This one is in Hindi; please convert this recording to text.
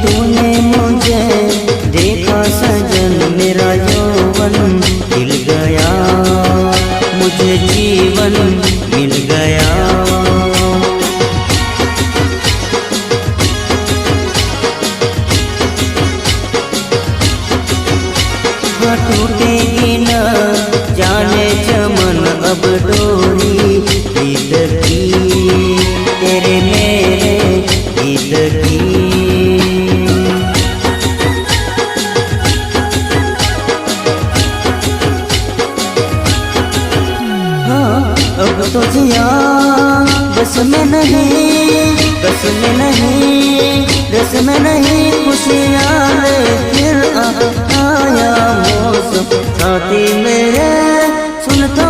तूने मुझे देखा सजन, मेरा यौवन खिल गया, मुझे जीवन मिल गया। टूटेगी न जाने चमन अब डोरी गीत की, तेरे मेरे गीत की। हाँ अब तो जिया बस में नहीं, बस में नहीं, रस में नहीं, खुशियाँ फिर आया मौसम साथी मेरे सुन तो